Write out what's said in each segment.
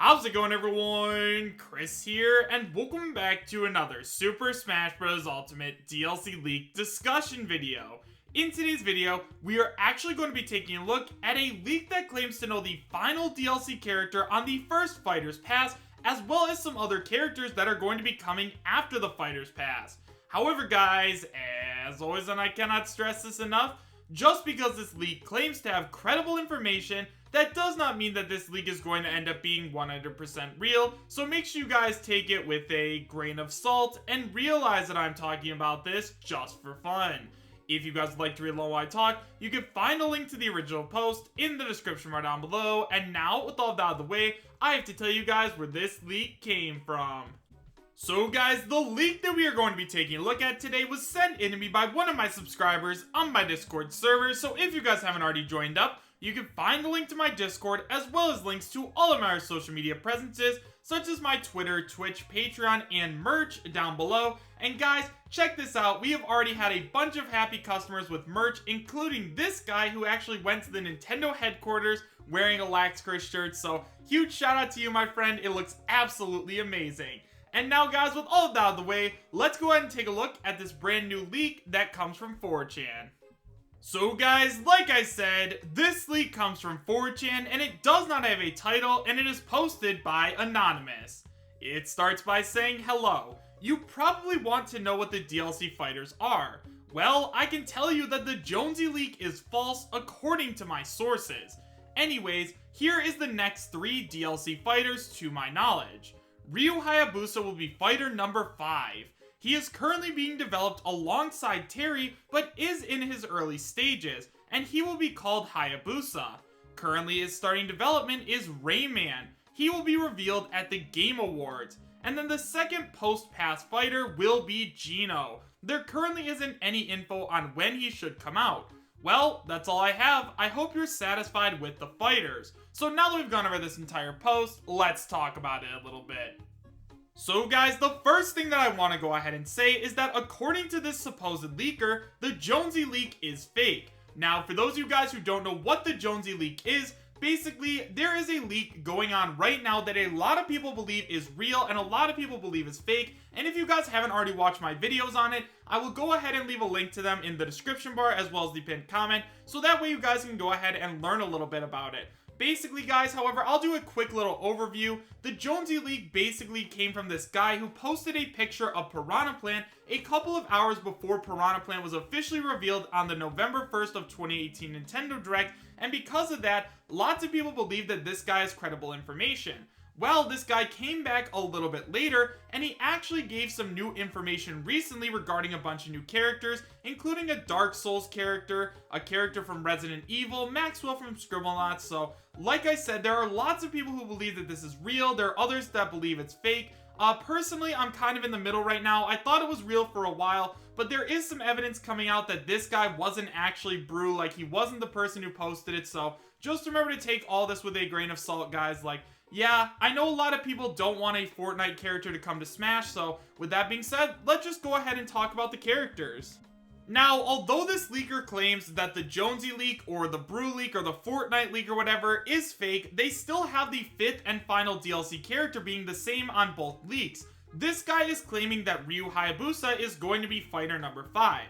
How's it going, everyone? Chris here, and welcome back to another Super Smash Bros. Ultimate DLC leak discussion video. In today's video, we are actually going to be taking a look at a leak that claims to know the final DLC character on the first Fighter's Pass, as well as some other characters that are going to be coming after the Fighter's Pass. However, guys, as always, and I cannot stress this enough, just because this leak claims to have credible information, that does not mean that this leak is going to end up being 100% real, so make sure you guys take it with a grain of salt and realize that I'm talking about this just for fun. If you guys would like to read along while I talk, you can find a link to the original post in the description right down below, and now, with all that out of the way, I have to tell you guys where this leak came from. So guys, the leak that we are going to be taking a look at today was sent in to me by one of my subscribers on my Discord server, so if you guys haven't already joined up, you can find the link to my Discord as well as links to all of my social media presences, such as my Twitter, Twitch, Patreon, and merch down below. And guys, check this out, we have already had a bunch of happy customers with merch, including this guy who actually went to the Nintendo headquarters wearing a Lax Chris shirt, so huge shout out to you, my friend, it looks absolutely amazing. And now guys, with all of that out of the way, let's go ahead and take a look at this brand new leak that comes from 4chan. So guys, like I said, this leak comes from 4chan and it does not have a title and it is posted by Anonymous. It starts by saying, hello, you probably want to know what the DLC fighters are. Well, I can tell you that the Jonesy leak is false according to my sources. Anyways, here is the next 3 DLC fighters to my knowledge. Ryu Hayabusa will be fighter number 5. He is currently being developed alongside Terry, but is in his early stages, and he will be called Hayabusa. Currently his starting development is Rayman. He will be revealed at the Game Awards. And then the second post-pass fighter will be Geno. There currently isn't any info on when he should come out. Well, that's all I have. I hope you're satisfied with the fighters. So now that we've gone over this entire post, let's talk about it a little bit. So guys, the first thing that I want to go ahead and say is that according to this supposed leaker, the Jonesy leak is fake. Now, for those of you guys who don't know what the Jonesy leak is, basically, there is a leak going on right now that a lot of people believe is real and a lot of people believe is fake. And if you guys haven't already watched my videos on it, I will go ahead and leave a link to them in the description bar as well as the pinned comment, so that way you guys can go ahead and learn a little bit about it. Basically guys, however, I'll do a quick little overview. The Jonesy leak basically came from this guy who posted a picture of Piranha Plant a couple of hours before Piranha Plant was officially revealed on the November 1st of 2018 Nintendo Direct, and because of that, lots of people believe that this guy has credible information. Well, this guy came back a little bit later, and he actually gave some new information recently regarding a bunch of new characters, including a Dark Souls character, a character from Resident Evil, Maxwell from Scribblenauts. So, like I said, there are lots of people who believe that this is real, there are others that believe it's fake. Personally, I'm kind of in the middle right now. I thought it was real for a while, but there is some evidence coming out that this guy wasn't actually Brew, like he wasn't the person who posted it, so just remember to take all this with a grain of salt, guys. Like, yeah, I know a lot of people don't want a Fortnite character to come to Smash, so with that being said, let's just go ahead and talk about the characters. Now, although this leaker claims that the Jonesy leak or the Brew leak or the Fortnite leak or whatever is fake, they still have the 5th and final DLC character being the same on both leaks. This guy is claiming that Ryu Hayabusa is going to be fighter number 5.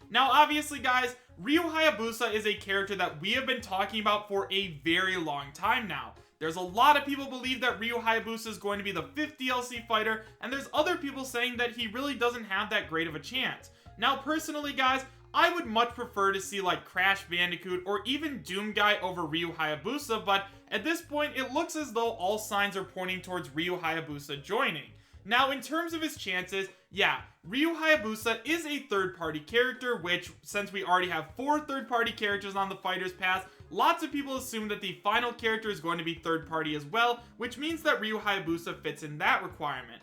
Now, obviously, guys, Ryu Hayabusa is a character that we have been talking about for a very long time now. There's a lot of people believe that Ryu Hayabusa is going to be the 5th DLC fighter, and there's other people saying that he really doesn't have that great of a chance. Now, personally, guys, I would much prefer to see like Crash Bandicoot or even Doom Guy over Ryu Hayabusa, but at this point, it looks as though all signs are pointing towards Ryu Hayabusa joining. Now, in terms of his chances, yeah, Ryu Hayabusa is a third-party character, which, since we already have 4 third-party characters on the Fighter's Pass, lots of people assume that the final character is going to be third-party as well, which means that Ryu Hayabusa fits in that requirement.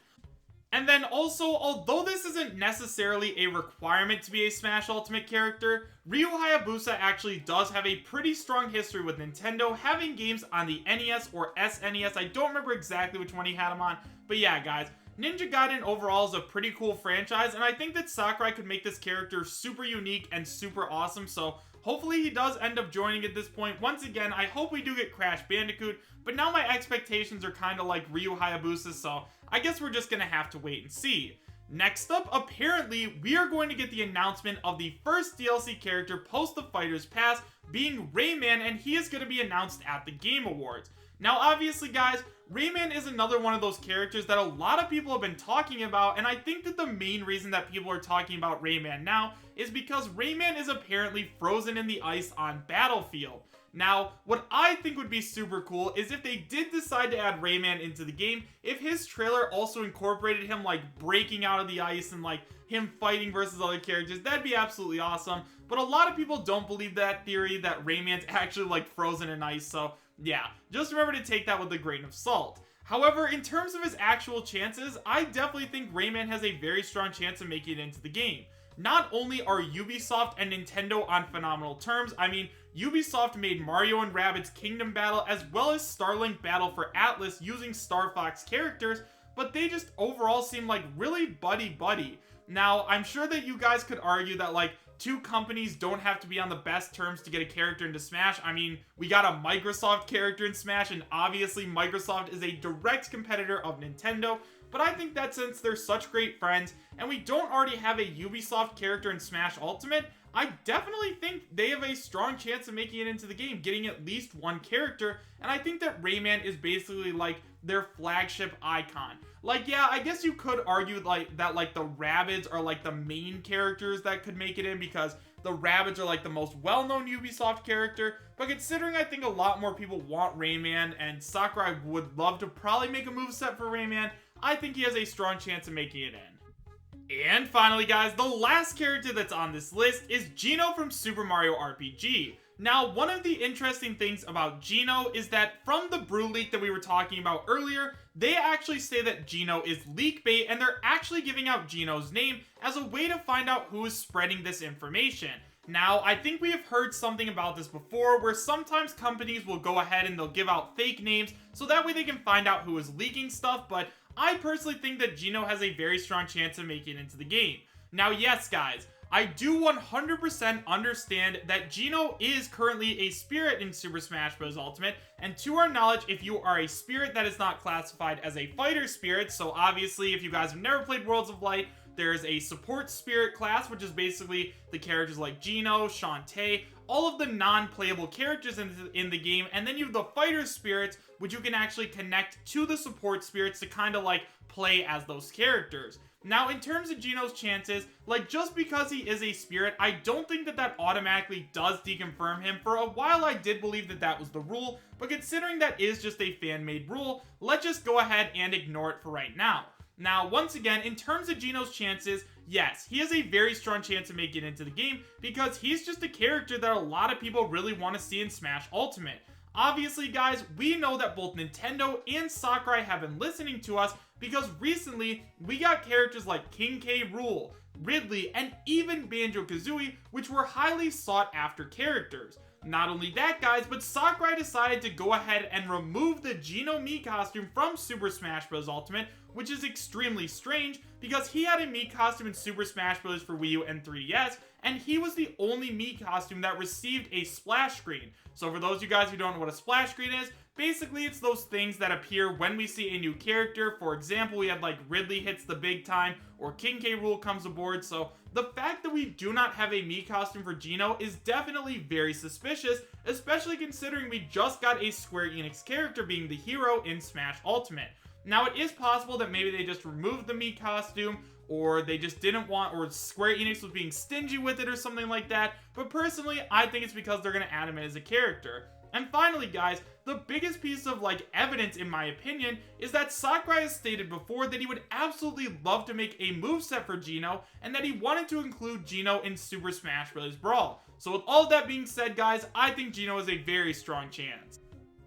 And then also, although this isn't necessarily a requirement to be a Smash Ultimate character, Ryu Hayabusa actually does have a pretty strong history with Nintendo, having games on the NES or SNES. I don't remember exactly which one he had them on, but yeah, guys, Ninja Gaiden overall is a pretty cool franchise, and I think that Sakurai could make this character super unique and super awesome, so Hopefully he does end up joining at this point. Once again, I hope we do get Crash Bandicoot, but now my expectations are kind of like Ryu Hayabusa, so I guess we're just gonna have to wait and see. Next up, apparently, we are going to get the announcement of the first DLC character post the Fighter's Pass, being Rayman, and he is going to be announced at the Game Awards. Now, obviously, guys, Rayman is another one of those characters that a lot of people have been talking about, and I think that the main reason that people are talking about Rayman now is because Rayman is apparently frozen in the ice on Battlefield. Now, what I think would be super cool is if they did decide to add Rayman into the game, if his trailer also incorporated him, like, breaking out of the ice and, like, him fighting versus other characters. That'd be absolutely awesome. But a lot of people don't believe that theory that Rayman's actually, like, frozen in ice, so yeah, just remember to take that with a grain of salt. However, in terms of his actual chances, I definitely think Rayman has a very strong chance of making it into the game. Not only are Ubisoft and Nintendo on phenomenal terms, I mean, Ubisoft made Mario and Rabbids Kingdom Battle as well as Starlink Battle for Atlas using Star Fox characters, but they just overall seem like really buddy-buddy. Now, I'm sure that you guys could argue that, like, two companies don't have to be on the best terms to get a character into Smash. I mean, we got a Microsoft character in Smash, and obviously Microsoft is a direct competitor of Nintendo, but I think that since they're such great friends, and we don't already have a Ubisoft character in Smash Ultimate, I definitely think they have a strong chance of making it into the game, getting at least one character, and I think that Rayman is basically like their flagship icon. Like, yeah, I guess you could argue like that, like, the Rabbids are like the main characters that could make it in because the Rabbids are like the most well-known Ubisoft character, but considering I think a lot more people want Rayman and Sakurai would love to probably make a moveset for Rayman, I think he has a strong chance of making it in. And finally, guys, the last character that's on this list is Geno from Super Mario RPG. Now, one of the interesting things about Geno is that from the brew leak that we were talking about earlier, they actually say that Geno is leak bait, and they're actually giving out Geno's name as a way to find out who is spreading this information. Now, I think we have heard something about this before, where sometimes companies will go ahead and they'll give out fake names, so that way they can find out who is leaking stuff, but I personally think that Geno has a very strong chance of making it into the game. Now, yes, guys, I do 100% understand that Geno is currently a spirit in Super Smash Bros. Ultimate, and to our knowledge, if you are a spirit that is not classified as a fighter spirit, so obviously if you guys have never played Worlds of Light, there's a support spirit class, which is basically the characters like Geno, Shantae, all of the non-playable characters in the game, and then you have the fighter spirits, which you can actually connect to the support spirits to kind of like play as those characters. Now, in terms of Geno's chances, like, just because he is a spirit, I don't think that that automatically does deconfirm him. For a while, I did believe that that was the rule, but considering that is just a fan-made rule, let's just go ahead and ignore it for right now. Now, once again, in terms of Geno's chances, yes, he has a very strong chance of making it into the game because he's just a character that a lot of people really want to see in Smash Ultimate. Obviously, guys, we know that both Nintendo and Sakurai have been listening to us because recently we got characters like King K. Rool, Ridley, and even Banjo-Kazooie, which were highly sought after characters. Not only that, guys, but Sakurai decided to go ahead and remove the Geno Mii costume from Super Smash Bros. Ultimate, which is extremely strange because he had a Mii costume in Super Smash Bros. For Wii U and 3DS, and he was the only Mii costume that received a splash screen. So for those of you guys who don't know what a splash screen is, basically it's those things that appear when we see a new character. For example, we had like Ridley hits the big time, or King K. Rool comes aboard, so the fact that we do not have a Mii costume for Geno is definitely very suspicious, especially considering we just got a Square Enix character being the hero in Smash Ultimate. Now, it is possible that maybe they just removed the Mii costume, or they just didn't want, or Square Enix was being stingy with it or something like that, but personally, I think it's because they're going to add him in as a character. And finally, guys, the biggest piece of, like, evidence, in my opinion, is that Sakurai has stated before that he would absolutely love to make a moveset for Geno, and that he wanted to include Geno in Super Smash Bros. Brawl. So with all of that being said, guys, I think Geno has a very strong chance.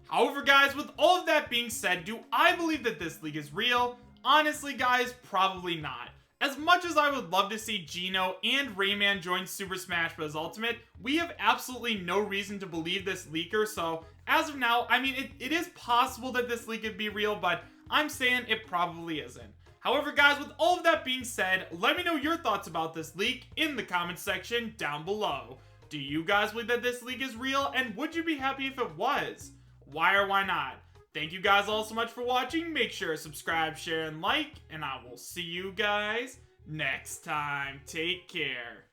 However, guys, with all of that being said, do I believe that this league is real? Honestly, guys, probably not. As much as I would love to see Geno and Rayman join Super Smash Bros. Ultimate, we have absolutely no reason to believe this leaker, so as of now, I mean, it is possible that this leak could be real, but I'm saying it probably isn't. However, guys, with all of that being said, let me know your thoughts about this leak in the comments section down below. do you guys believe that this leak is real, and would you be happy if it was? Why or why not? Thank you guys all so much for watching. Make sure to subscribe, share, and like, and I will see you guys next time. Take care.